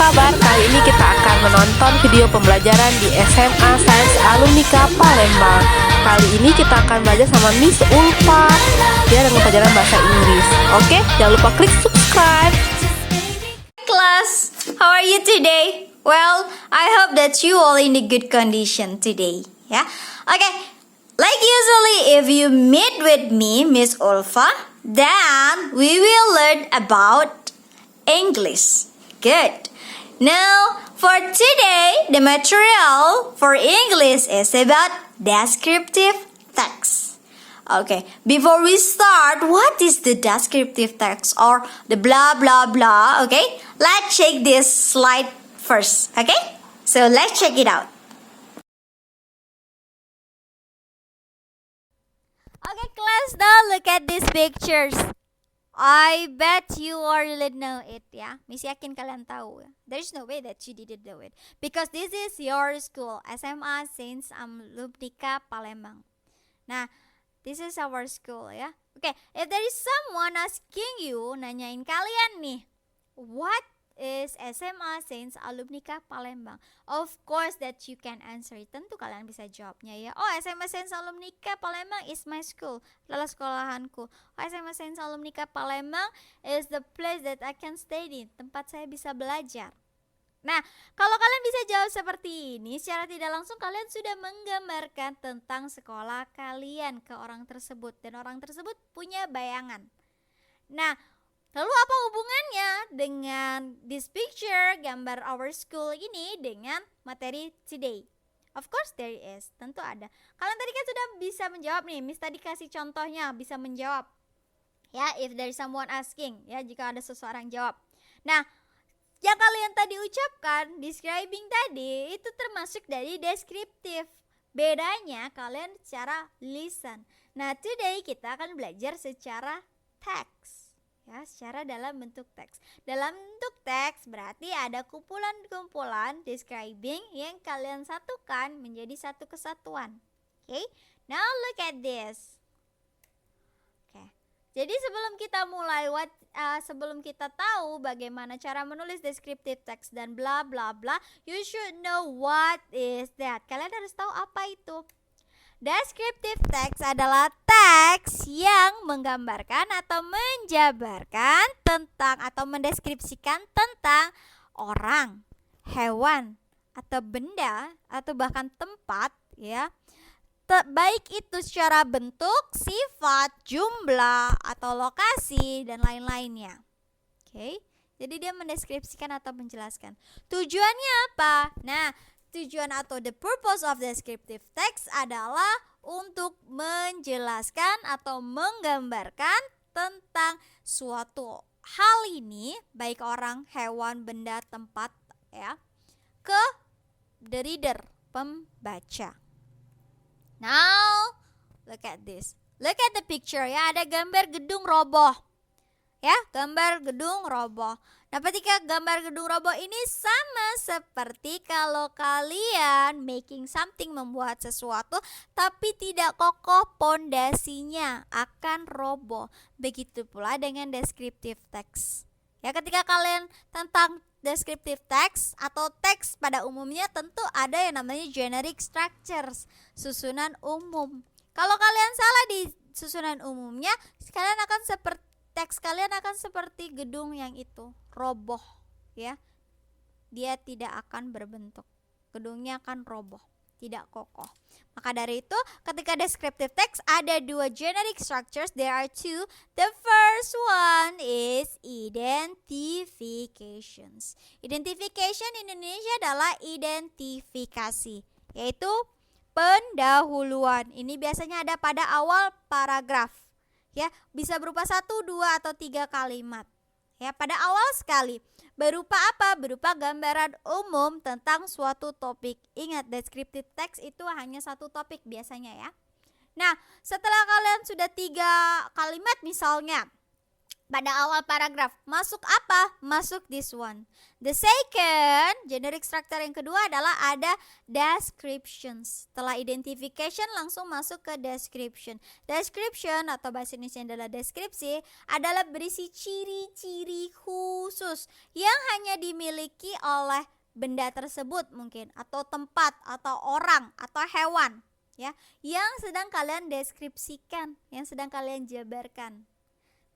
kabar? Kali ini kita akan menonton video pembelajaran di SMA Sains Alumnika Palembang. Kali ini kita akan belajar sama Miss Ulfa. Dia dengan pelajaran bahasa Inggris. Oke, jangan lupa klik subscribe. Class, how are you today? Well, I hope that you all in a good condition today. Yeah. Okay. Like usually, if you meet with me, Miss Ulfa, then we will learn about English. Good. Now, for today, the material for English is about descriptive text. Okay, before we start, what is the descriptive text or the blah blah blah? Okay, let's check this slide first. Okay, so let's check it out. Okay, class, now look at these pictures. I bet you already know it, ya. Miss yakin kalian tahu. There's no way that you didn't know it. Because this is your school, SMA Sains Alumnika Palembang. Nah, this is our school, ya. Okay, if there is someone asking you, nanyain kalian nih, what is SMA Sains Alumnika Palembang? Of course that you can answer it. Tentu kalian bisa jawabnya ya. Oh, SMA Sains Alumnika Palembang is my school, adalah sekolahanku. Oh, SMA Sains Alumnika Palembang is the place that I can stay in, tempat saya bisa belajar. Nah, kalau kalian bisa jawab seperti ini, secara tidak langsung kalian sudah menggambarkan tentang sekolah kalian ke orang tersebut, dan orang tersebut punya bayangan. Nah, lalu apa hubungannya dengan this picture, gambar our school ini dengan materi today? Of course there is, tentu ada. Kalian tadi kan sudah bisa menjawab nih, Miss tadi kasih contohnya bisa menjawab. Ya, if there is someone asking, ya jika ada seseorang jawab. Nah, yang kalian tadi ucapkan, describing tadi, itu termasuk dari deskriptif. Bedanya kalian secara listen. Nah, today kita akan belajar secara text. Ya, secara dalam bentuk teks. Dalam bentuk teks berarti ada kumpulan-kumpulan describing yang kalian satukan menjadi satu kesatuan. Okay? Now look at this. Okay. Jadi sebelum kita mulai sebelum kita tahu bagaimana cara menulis descriptive text dan bla bla bla, you should know what is that. Kalian harus tahu apa itu. Descriptive text adalah teks yang menggambarkan atau menjabarkan tentang atau mendeskripsikan tentang orang, hewan, atau benda, atau bahkan tempat, ya. Baik itu secara bentuk, sifat, jumlah, atau lokasi, dan lain-lainnya. Oke, jadi dia mendeskripsikan atau menjelaskan. Tujuannya apa? Nah, tujuan atau the purpose of descriptive text adalah untuk menjelaskan atau menggambarkan tentang suatu hal ini, baik orang, hewan, benda, tempat, ya, ke the reader, pembaca. Now, look at this. Look at the picture, ya, ada gambar gedung roboh. Ya, gambar gedung roboh. Nah, ketika gambar gedung roboh ini sama seperti kalau kalian making something, membuat sesuatu, tapi tidak kokoh pondasinya, akan roboh. Begitu pula dengan descriptive text. Ya, ketika kalian tentang descriptive text atau teks pada umumnya tentu ada yang namanya generic structures, susunan umum. Kalau kalian salah di susunan umumnya, kalian akan teks kalian akan seperti gedung yang itu, roboh, ya. Dia tidak akan berbentuk. Gedungnya akan roboh, tidak kokoh. Maka dari itu, ketika descriptive text ada dua generic structures, there are two. The first one is identifications. Identification in Indonesia adalah identifikasi, yaitu pendahuluan. Ini biasanya ada pada awal paragraf. Ya, bisa berupa 1, 2, atau 3 kalimat. Ya, pada awal sekali. Berupa apa? Berupa gambaran umum tentang suatu topik. Ingat, descriptive text itu hanya satu topik biasanya, ya. Nah, setelah kalian sudah 3 kalimat misalnya, pada awal paragraf. Masuk apa? Masuk this one. The second, generic structure yang kedua adalah ada descriptions. Setelah identification langsung masuk ke description. Description atau bahasa Indonesia adalah deskripsi adalah berisi ciri-ciri khusus yang hanya dimiliki oleh benda tersebut mungkin, atau tempat, atau orang, atau hewan, ya, yang sedang kalian deskripsikan, yang sedang kalian jabarkan.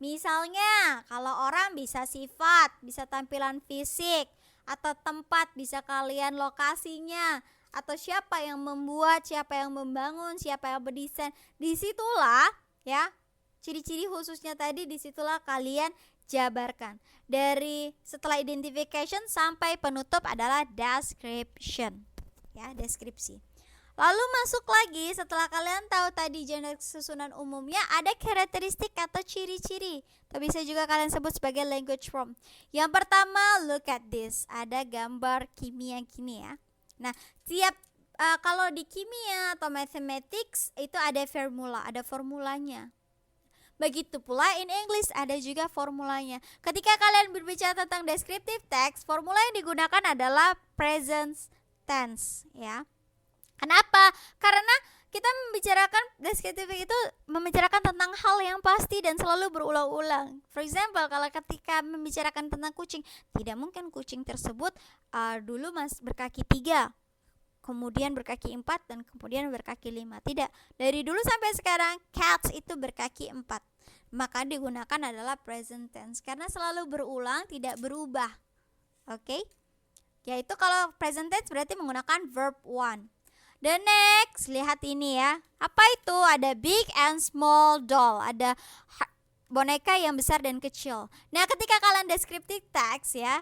Misalnya, kalau orang bisa sifat, bisa tampilan fisik, atau tempat bisa kalian lokasinya, atau siapa yang membuat, siapa yang membangun, siapa yang berdesain. Disitulah ya, ciri-ciri khususnya tadi disitulah kalian jabarkan. Dari setelah identification sampai penutup adalah description. Ya, deskripsi. Lalu masuk lagi setelah kalian tahu tadi jenis susunan umumnya, ada karakteristik atau ciri-ciri, atau bisa juga kalian sebut sebagai language form. Yang pertama, look at this, ada gambar kimia gini ya. Nah, kalau di kimia atau mathematics itu ada formula, ada formulanya. Begitu pula in English ada juga formulanya. Ketika kalian berbicara tentang descriptive text, formula yang digunakan adalah present tense ya. Kenapa? Karena kita membicarakan deskriptif itu membicarakan tentang hal yang pasti dan selalu berulang-ulang. For example, kalau ketika membicarakan tentang kucing, tidak mungkin kucing tersebut dulu berkaki 3, kemudian berkaki 4, dan kemudian berkaki 5. Tidak, dari dulu sampai sekarang cats itu berkaki 4. Maka digunakan adalah present tense karena selalu berulang, tidak berubah. Oke? Yaitu kalau present tense berarti menggunakan verb 1. The next, lihat ini ya. Apa itu? Ada big and small doll. Ada boneka yang besar dan kecil. Nah, ketika kalian descriptive text ya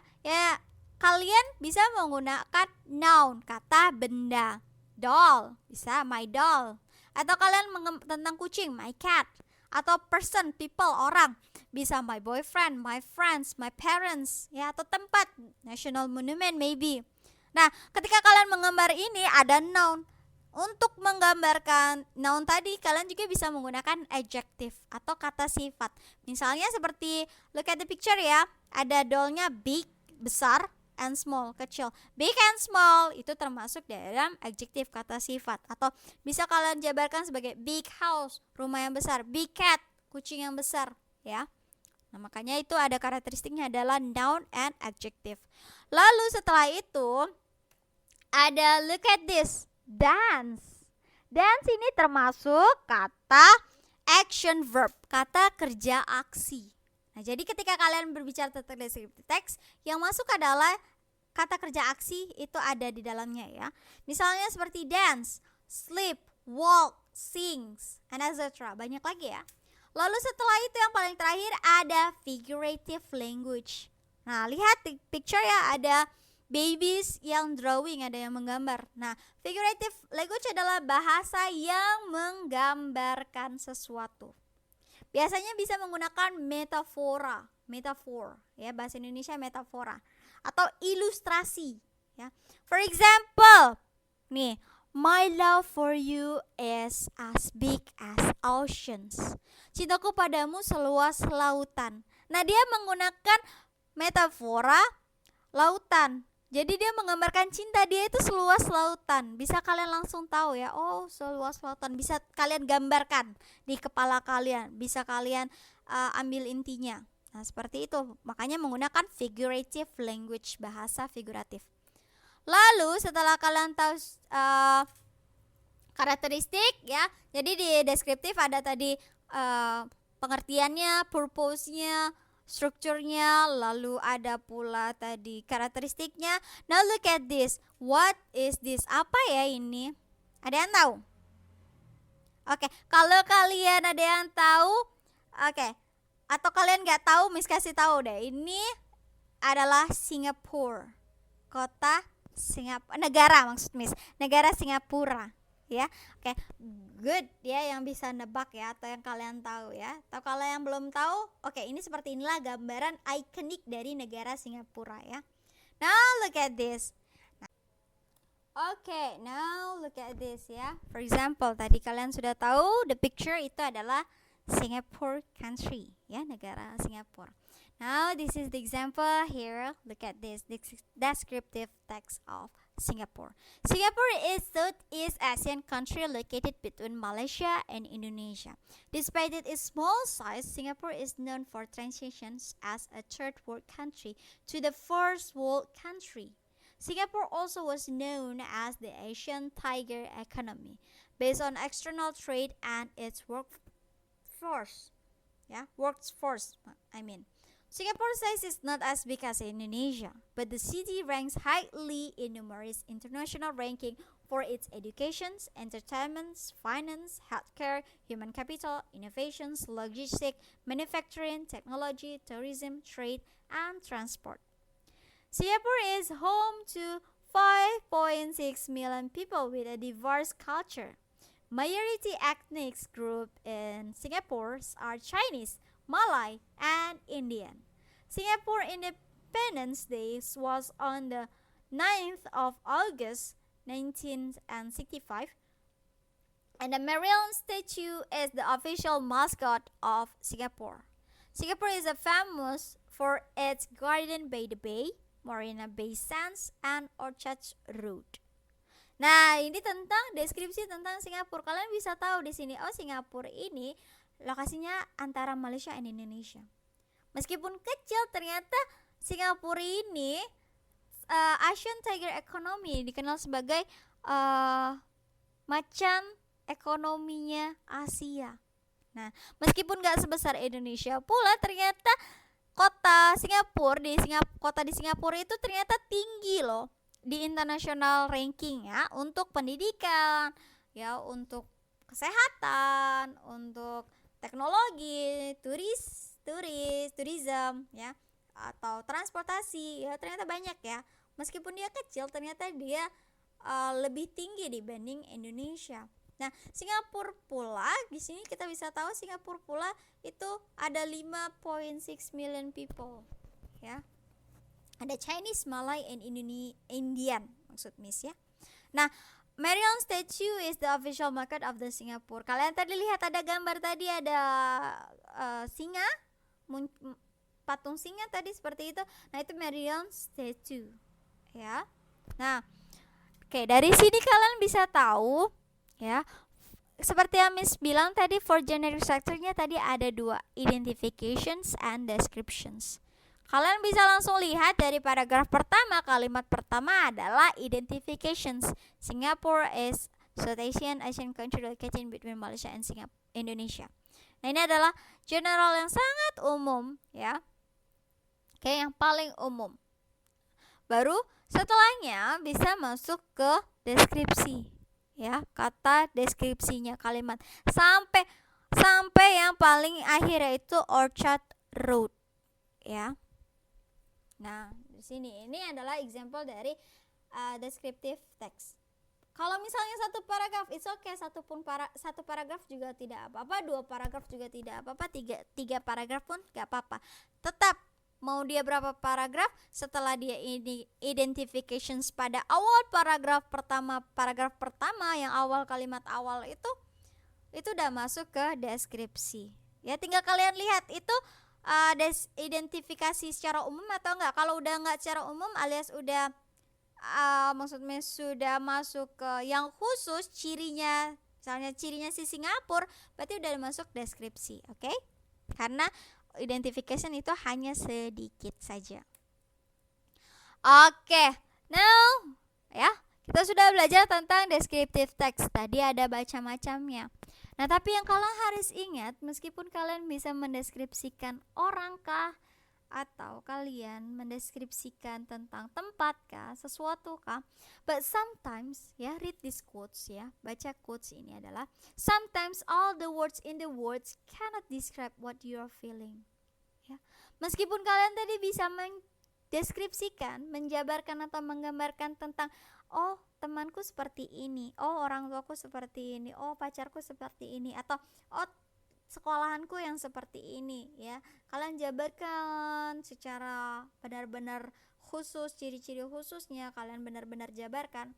kalian bisa menggunakan noun, kata benda. Doll, bisa my doll. Atau kalian tentang kucing, my cat. Atau person, people, orang. Bisa my boyfriend, my friends, my parents, ya, atau tempat, national monument maybe. Nah, ketika kalian menggambar ini ada noun. Untuk menggambarkan noun tadi, kalian juga bisa menggunakan adjective atau kata sifat. Misalnya seperti look at the picture ya. Ada dollnya big, besar, and small, kecil. Big and small itu termasuk dalam adjective, kata sifat. Atau bisa kalian jabarkan sebagai big house, rumah yang besar. Big cat, kucing yang besar, ya. Nah, makanya itu ada karakteristiknya adalah noun and adjective. Lalu setelah itu ada look at this, dance. Dance ini termasuk kata action verb, kata kerja aksi. Nah, jadi ketika kalian berbicara tentang descriptive text, yang masuk adalah kata kerja aksi itu ada di dalamnya ya. Misalnya seperti dance, sleep, walk, sings, and etc. Banyak lagi ya. Lalu setelah itu yang paling terakhir ada figurative language. Nah, lihat di picture ya, ada babies yang drawing, ada yang menggambar. Nah, figurative language adalah bahasa yang menggambarkan sesuatu. Biasanya bisa menggunakan metafor, ya, bahasa Indonesia metafora, atau ilustrasi, ya. For example, nih, my love for you is as big as oceans. Cintaku padamu seluas lautan. Nah, dia menggunakan metafora lautan. Jadi dia menggambarkan cinta dia itu seluas lautan. Bisa kalian langsung tahu ya, oh seluas lautan. Bisa kalian gambarkan di kepala kalian. Bisa kalian ambil intinya. Nah, seperti itu. Makanya menggunakan figurative language, bahasa figuratif. Lalu setelah kalian tahu karakteristik ya, jadi di deskriptif ada tadi pengertiannya, purpose-nya, strukturnya, lalu ada pula tadi karakteristiknya. Now look at this. What is this? Apa ya ini? Ada yang tahu? Oke, kalau kalian ada yang tahu, oke. Atau kalian nggak tahu, Miss kasih tahu deh. Ini adalah Singapura. Kota Singapura, negara maksud Miss. Negara Singapura. Ya, oke, good ya yang bisa nebak ya, atau yang kalian tahu ya. Atau kalau yang belum tahu, oke, ini seperti inilah gambaran ikonik dari negara Singapura ya. Now look at this. Oke, now look at this ya. For example, tadi kalian sudah tahu the picture itu adalah Singapore country, ya, negara Singapura. Now this is the example here. Look at this descriptive text of Singapore. Singapore is Southeast Asian country located between Malaysia and Indonesia. Despite its small size, Singapore is known for transitions as a third world country to the first world country. Singapore also was known as the Asian tiger economy, based on external trade and its workforce. Singapore's size is not as big as Indonesia, but the city ranks highly in numerous international ranking for its educations, entertainments, finance, healthcare, human capital, innovations, logistics, manufacturing, technology, tourism, trade, and transport. Singapore is home to 5.6 million people with a diverse culture. Majority ethnic group in Singapore are Chinese, Malay, and Indian. Singapore Independence Day was on the 9th of August 1965, and the Marion statue is the official mascot of Singapore. Singapore is famous for its garden by the bay, Marina Bay Sands, and Orchard Road. Nah, ini tentang deskripsi tentang Singapura. Kalian bisa tahu di sini, oh Singapura ini lokasinya antara Malaysia dan Indonesia. Meskipun kecil, ternyata Singapura ini Asian Tiger Economy, dikenal sebagai macan ekonominya Asia. Nah, meskipun gak sebesar Indonesia pula, ternyata kota di Singapura itu ternyata tinggi loh di international ranking ya, untuk pendidikan, ya, untuk kesehatan, untuk teknologi, tourism ya, atau transportasi ya, ternyata banyak ya. Meskipun dia kecil, ternyata dia lebih tinggi dibanding Indonesia. Nah, Singapura pula di sini kita bisa tahu Singapura pula itu ada 5.6 million people ya. Ada Chinese, Malay, and Indian maksud Miss ya. Nah, Marion statue is the official market of the Singapore. Kalian tadi lihat ada gambar tadi, ada singa, patung singa tadi seperti itu. Nah, itu Marion statue ya. Nah, oke, dari sini kalian bisa tahu ya, seperti yang Miss bilang tadi, for generic structure-nya tadi ada 2, identifications and descriptions. Kalian bisa langsung lihat dari paragraf pertama, kalimat pertama adalah identifications. Singapore is South Asian country located between Malaysia and Indonesia. Nah, ini adalah general yang sangat umum ya. Oke, yang paling umum. Baru setelahnya bisa masuk ke deskripsi. Ya, kata deskripsinya kalimat sampai yang paling akhir yaitu Orchard Road ya. Nah, di sini ini adalah example dari descriptive text. Kalau misalnya satu paragraf it's okay, satu paragraf juga tidak apa-apa, 2 paragraf juga tidak apa-apa, 3 paragraf pun gak apa-apa. Tetap mau dia berapa paragraf, setelah dia ini identifications pada awal paragraf pertama yang awal kalimat awal itu udah masuk ke deskripsi. Ya, tinggal kalian lihat itu identifikasi secara umum atau enggak. Kalau udah enggak secara umum alias udah maksudnya sudah masuk ke yang khusus cirinya, misalnya cirinya si Singapura, berarti udah masuk deskripsi, oke? Karena identification itu hanya sedikit saja. Oke, now ya, kita sudah belajar tentang descriptive text. Tadi ada macam-macamnya. Nah, tapi yang kalian harus ingat, meskipun kalian bisa mendeskripsikan orang kah, atau kalian mendeskripsikan tentang tempat kah, sesuatu kah, but sometimes ya, read these quotes ya, baca quotes ini adalah sometimes all the words in the words cannot describe what you are feeling ya. Meskipun kalian tadi bisa mendeskripsikan, menjabarkan atau menggambarkan tentang oh temanku seperti ini, oh orang tuaku seperti ini, oh pacarku seperti ini, atau oh sekolahanku yang seperti ini ya. Kalian jabarkan secara benar-benar khusus, ciri-ciri khususnya kalian benar-benar jabarkan.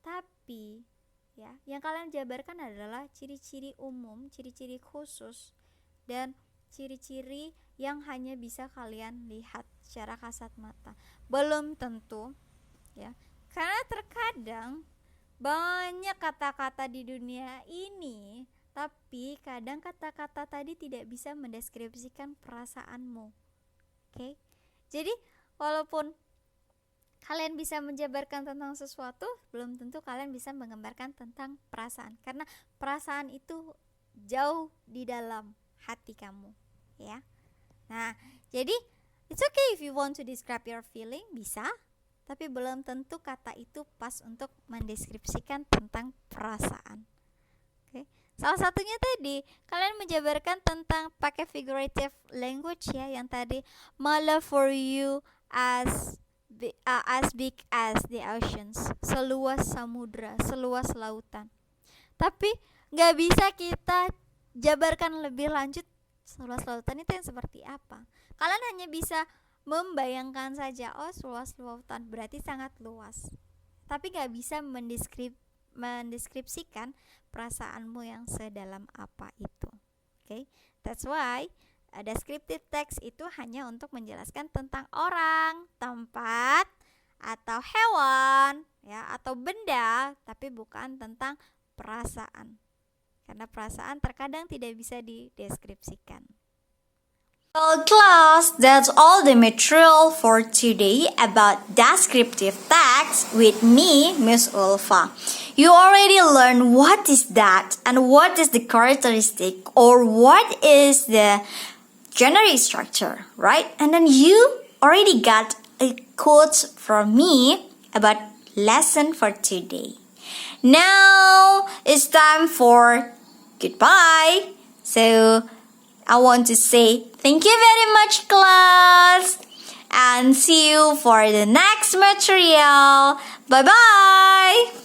Tapi ya, yang kalian jabarkan adalah ciri-ciri umum, ciri-ciri khusus dan ciri-ciri yang hanya bisa kalian lihat secara kasat mata. Belum tentu ya. Karena terkadang banyak kata-kata di dunia ini, tapi kadang kata-kata tadi tidak bisa mendeskripsikan perasaanmu. Oke. Jadi walaupun kalian bisa menjabarkan tentang sesuatu, belum tentu kalian bisa menggambarkan tentang perasaan, karena perasaan itu jauh di dalam hati kamu, ya. Nah, jadi it's okay if you want to describe your feeling, bisa, tapi belum tentu kata itu pas untuk mendeskripsikan tentang perasaan. Oke. Salah satunya tadi, kalian menjabarkan tentang pakai figurative language ya, yang tadi, my love for you as big as the oceans, seluas samudra, seluas lautan. Tapi nggak bisa kita jabarkan lebih lanjut seluas lautan itu yang seperti apa. Kalian hanya bisa membayangkan saja, oh seluas lautan berarti sangat luas, tapi nggak bisa mendeskripsikan perasaanmu yang sedalam apa itu. Okay? That's why descriptive text itu hanya untuk menjelaskan tentang orang, tempat, atau hewan, ya, atau benda, tapi bukan tentang perasaan. Karena perasaan terkadang tidak bisa dideskripsikan. Well, class, that's all the material for today about descriptive text with me, Miss Ulfa. You already learned what is that and what is the characteristic or what is the general structure, right? And then you already got a quote from me about lesson for today. Now it's time for goodbye. So I want to say thank you very much, class, and see you for the next material. Bye-bye.